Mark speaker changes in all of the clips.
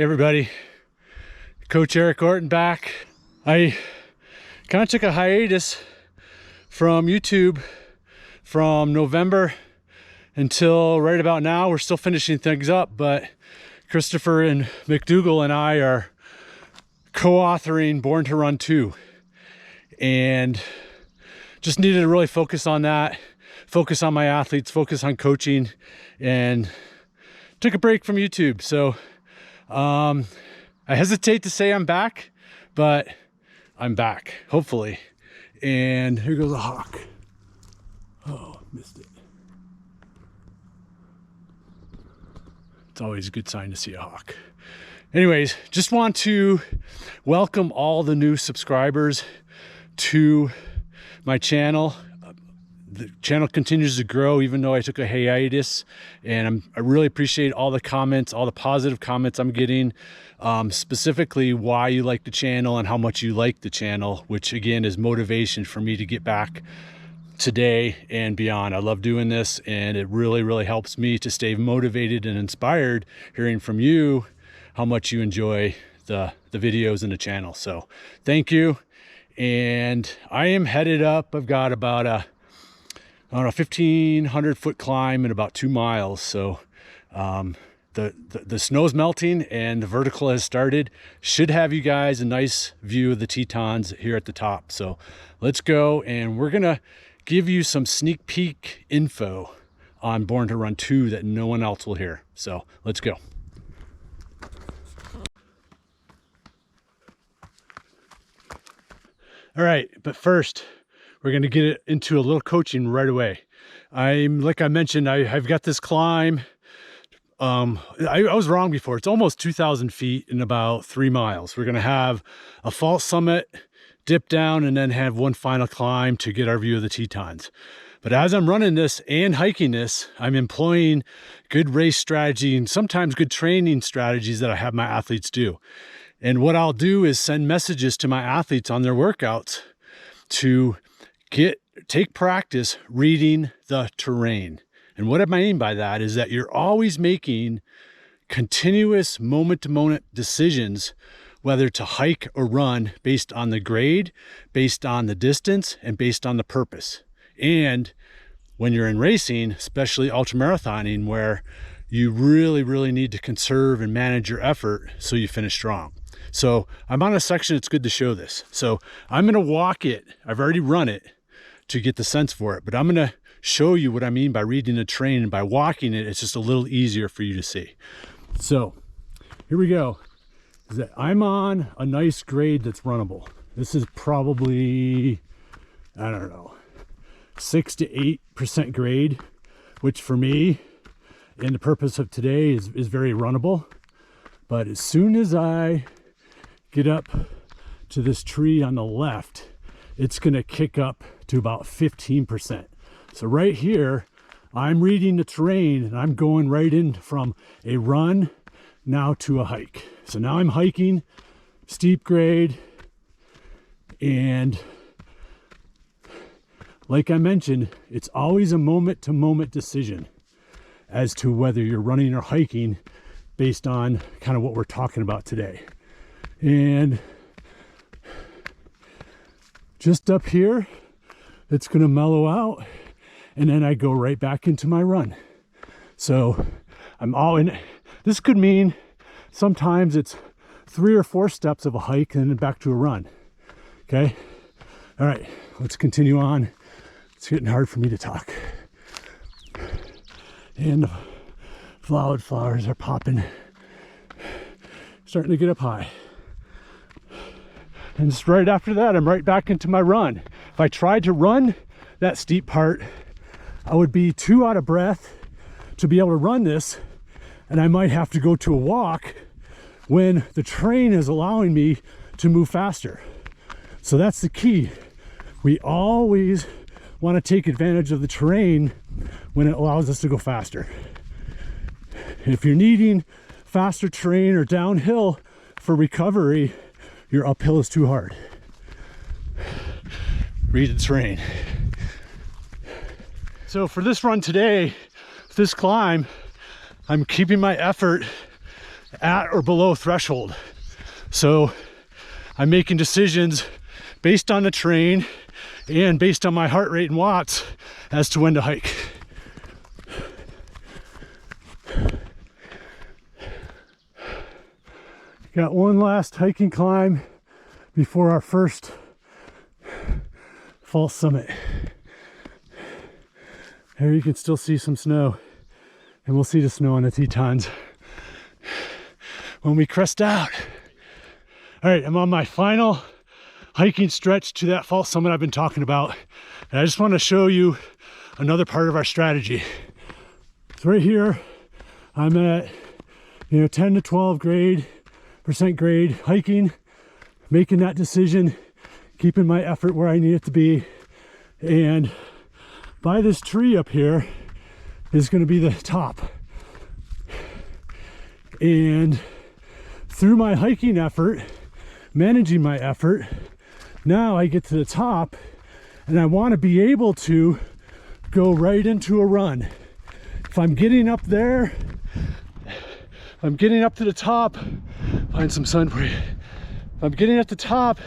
Speaker 1: Hey everybody, Coach Eric Orton back. I kind of took a hiatus from YouTube from November until right about now. We're still finishing things up, but Christopher and McDougall and I are co-authoring Born to Run 2, and just needed to really focus on that, focus on my athletes, focus on coaching, and took a break from YouTube. So I hesitate to say I'm back, but I'm back, hopefully. And here goes a hawk. Oh, missed it. It's always a good sign to see a hawk. Anyways, just want to welcome all the new subscribers to my channel. The channel continues to grow even though I took a hiatus, and I really appreciate all the comments, all the positive comments I'm getting, specifically why you like the channel and how much you like the channel, which again is motivation for me to get back today and beyond. I love doing this, and it really helps me to stay motivated and inspired hearing from you how much you enjoy the videos and the channel. So thank you. And I am headed up. I've got about a 1,500 foot climb in about 2 miles. So the snow's melting and the vertical has started. Should have you guys a nice view of the Tetons here at the top. So let's go, and we're gonna give you some sneak peek info on Born to Run 2 that no one else will hear. So let's go. All right, but first, we're going to get into a little coaching right away. Like I mentioned, I've got this climb. I was wrong before. It's almost 2,000 feet in about 3 miles. We're going to have a false summit, dip down, and then have one final climb to get our view of the Tetons. But as I'm running this and hiking this, I'm employing good race strategy and sometimes good training strategies that I have my athletes do. And what I'll do is send messages to my athletes on their workouts to take practice reading the terrain. And what I mean by that is that you're always making continuous moment-to-moment decisions whether to hike or run based on the grade, based on the distance, and based on the purpose. And when you're in racing, especially ultramarathoning, where you really need to conserve and manage your effort so you finish strong. So I'm on a section, it's good to show this. So I'm gonna walk it, I've already run it to get the sense for it, but I'm gonna show you what I mean by reading the terrain, and by walking it, it's just a little easier for you to see. So here we go. Is that I'm on a nice grade that's runnable. This is probably, I don't know, 6 to 8% grade, which for me, and the purpose of today is very runnable. But as soon as I get up to this tree on the left, it's gonna kick up to about 15%. So right here, I'm reading the terrain and I'm going right in from a run now to a hike. So now I'm hiking, steep grade, and like I mentioned, it's always a moment-to-moment decision as to whether you're running or hiking based on kind of what we're talking about today. And just up here, it's gonna mellow out, and then I go right back into my run. So I'm all in. This could mean sometimes it's 3 or 4 steps of a hike and then back to a run. Okay. All right, let's continue on. It's getting hard for me to talk. And the flowers are popping. Starting to get up high. And just right after that, I'm right back into my run. If I tried to run that steep part, I would be too out of breath to be able to run this, and I might have to go to a walk when the terrain is allowing me to move faster. So that's the key. We always want to take advantage of the terrain when it allows us to go faster. If you're needing faster terrain or downhill for recovery, your uphill is too hard. Read the terrain. So for this run today, this climb, I'm keeping my effort at or below threshold. So I'm making decisions based on the terrain and based on my heart rate and watts as to when to hike. Got one last hiking climb before our first false summit. Here you can still see some snow, and we'll see the snow on the Tetons when we crest out. All right, I'm on my final hiking stretch to that false summit I've been talking about. And I just want to show you another part of our strategy. So right here, I'm at 10 to 12% grade hiking, making that decision, keeping my effort where I need it to be. And by this tree up here is going to be the top. And through my hiking effort, managing my effort, now I get to the top and I want to be able to go right into a run. If I'm getting up there, I'm getting up to the top, find some sun for you. If I'm getting at the top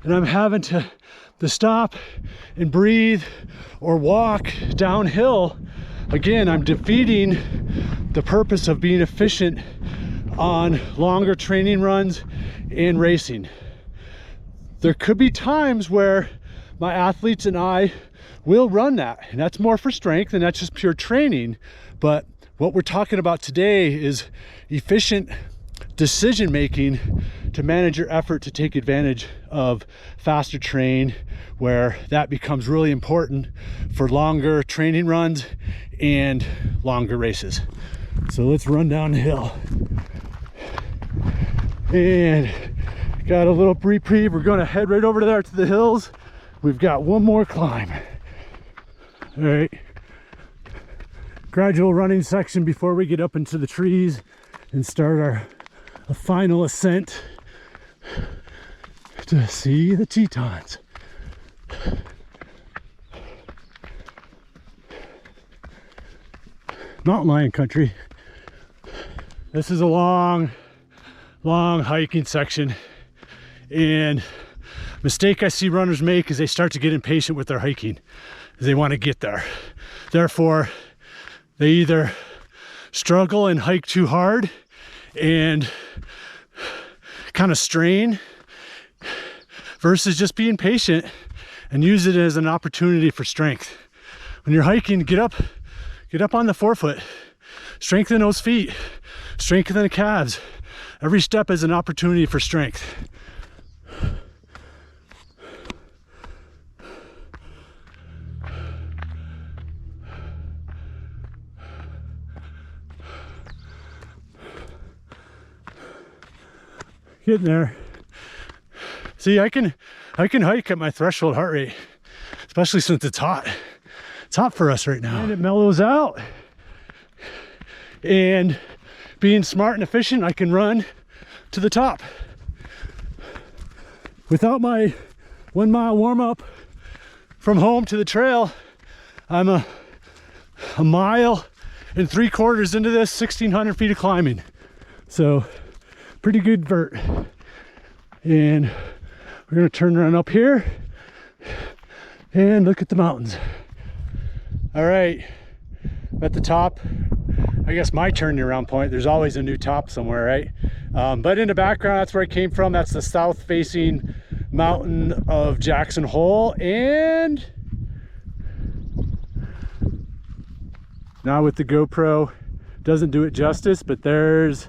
Speaker 1: and I'm having to stop and breathe or walk downhill, again, I'm defeating the purpose of being efficient on longer training runs and racing. There could be times where my athletes and I will run that, and that's more for strength and that's just pure training. But what we're talking about today is efficient decision making to manage your effort to take advantage of faster terrain, where that becomes really important for longer training runs and longer races. So let's run down the hill. And got a little reprieve. We're going to head right over there to the hills. We've got one more climb. All right, gradual running section before we get up into the trees and start a final ascent to see the Tetons. Mountain lion country. This is a long hiking section, and mistake I see runners make is they start to get impatient with their hiking. They want to get there. Therefore, they either struggle and hike too hard and kind of strain, versus just being patient and use it as an opportunity for strength. When you're hiking, get up on the forefoot, strengthen those feet, strengthen the calves. Every step is an opportunity for strength. Getting there. See, I can hike at my threshold heart rate, especially since it's hot. It's hot for us right now. And it mellows out. And being smart and efficient, I can run to the top. Without my 1 mile warm up from home to the trail, I'm a 1.75 miles into this 1,600 feet of climbing. So pretty good vert. And we're gonna turn around up here and look at the mountains. All right, I'm at the top. I guess my turning around point. There's always a new top somewhere, right? But in the background, that's where I came from. That's the south facing mountain of Jackson Hole. And now with the GoPro, doesn't do it justice, but there's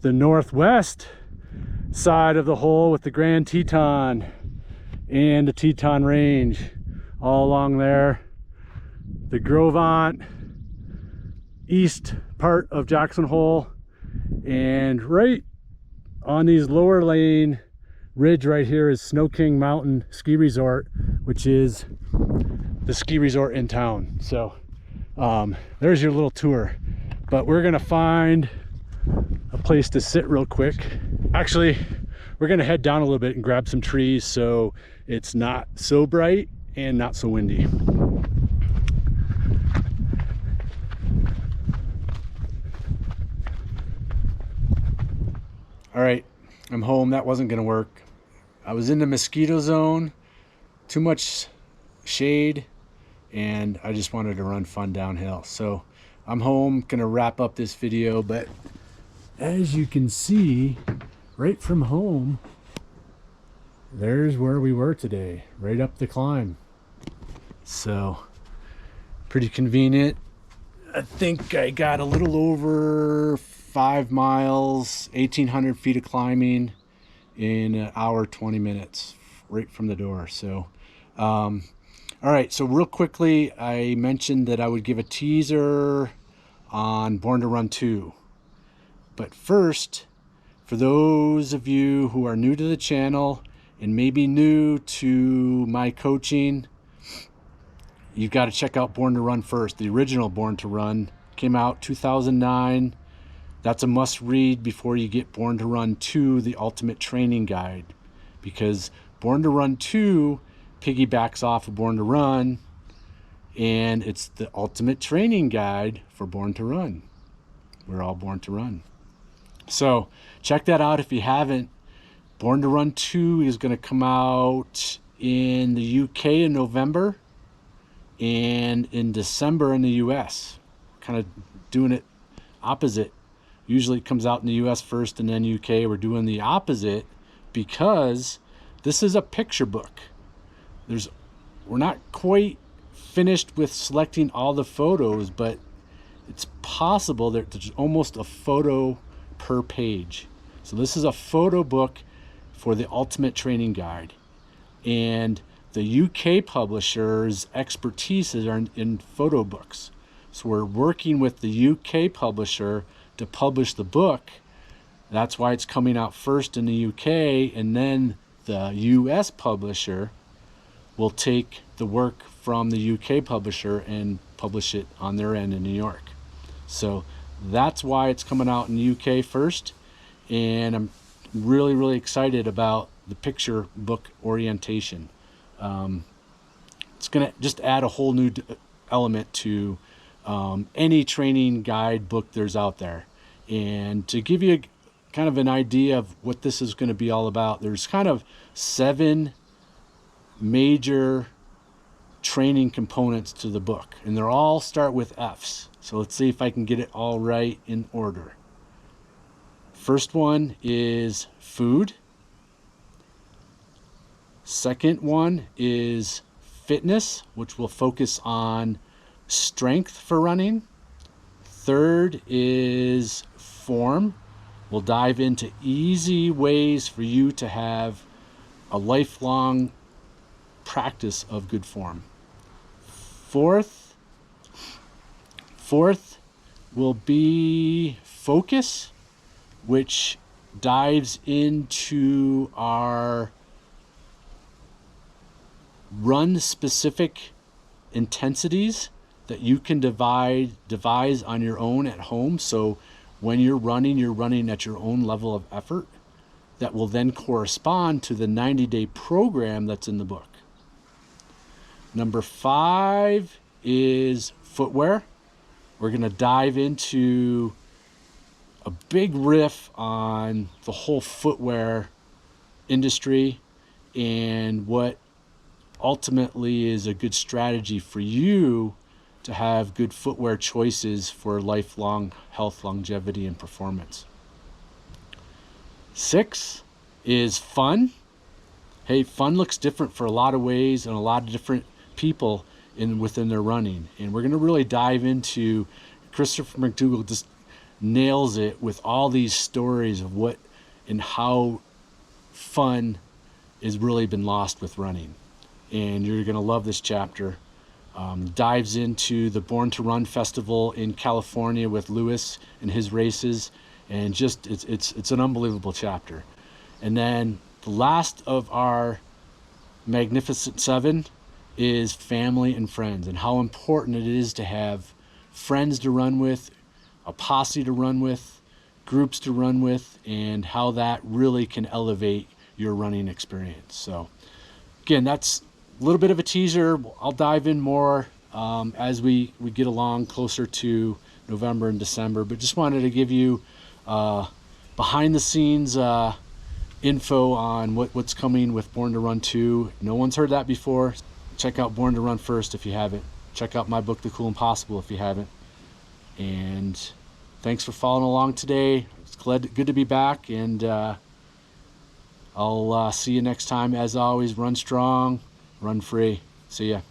Speaker 1: the northwest side of the hole with the Grand Teton and the Teton Range all along there. The Grovant east part of Jackson Hole, and right on these lower lane ridge right here is Snow King Mountain Ski Resort, which is the ski resort in town. So there's your little tour, but we're gonna find a place to sit real quick. Actually, we're gonna head down a little bit and grab some trees so it's not so bright and not so windy. All right, I'm home. That wasn't gonna work. I was in the mosquito zone, too much shade, and I just wanted to run fun downhill. So I'm home, gonna wrap up this video, but as you can see, right from home, there's where we were today, right up the climb. So pretty convenient. I think I got a little over 5 miles, 1,800 feet of climbing in an hour, 20 minutes, right from the door. So, all right, so real quickly, I mentioned that I would give a teaser on Born to Run 2. But first, for those of you who are new to the channel and maybe new to my coaching, you've got to check out Born to Run first. The original Born to Run came out 2009. That's a must read before you get Born to Run 2, the ultimate training guide, because Born to Run 2 piggybacks off of Born to Run, and it's the ultimate training guide for Born to Run. We're all born to run. So check that out if you haven't. Born to Run 2 is going to come out in the UK in November and in December in the US. Kind of doing it opposite. Usually it comes out in the US first and then UK. We're doing the opposite because this is a picture book. We're not quite finished with selecting all the photos, but it's possible that there's almost a photo per page. So this is a photo book for the ultimate training guide, and the UK publisher's expertise is in photo books. So we're working with the UK publisher to publish the book. That's why it's coming out first in the UK, and then the US publisher will take the work from the UK publisher and publish it on their end in New York. So that's why it's coming out in the UK first, and I'm really, really excited about the picture book orientation. It's going to just add a whole new element to any training guide book there's out there. And to give you kind of an idea of what this is going to be all about, there's kind of 7 major training components to the book, and they're all start with F's. So let's see if I can get it all right in order. First one is food. Second one is fitness, which will focus on strength for running. Third is form. We'll dive into easy ways for you to have a lifelong practice of good form. Fourth will be focus, which dives into our run specific intensities that you can devise on your own at home. So when you're running at your own level of effort that will then correspond to the 90-day program that's in the book. Number 5 is footwear. We're going to dive into a big riff on the whole footwear industry and what ultimately is a good strategy for you to have good footwear choices for lifelong health, longevity, and performance. 6 is fun. Hey, fun looks different for a lot of ways and a lot of different people within their running. And we're going to really dive into, Christopher McDougall just nails it with all these stories of what and how fun has really been lost with running. And you're going to love this chapter. Dives into the Born to Run Festival in California with Lewis and his races, and just it's an unbelievable chapter. And then the last of our Magnificent 7 is family and friends, and how important it is to have friends to run with, a posse to run with, groups to run with, and how that really can elevate your running experience. So again, that's a little bit of a teaser. I'll dive in more as we get along closer to November and December, but just wanted to give you behind the scenes info on what's coming with Born to Run 2. No one's heard that before. Check out Born to Run first if you haven't. Check out my book, The Cool Impossible, if you haven't. And thanks for following along today. It's good to be back, and I'll see you next time. As always, run strong, run free. See ya.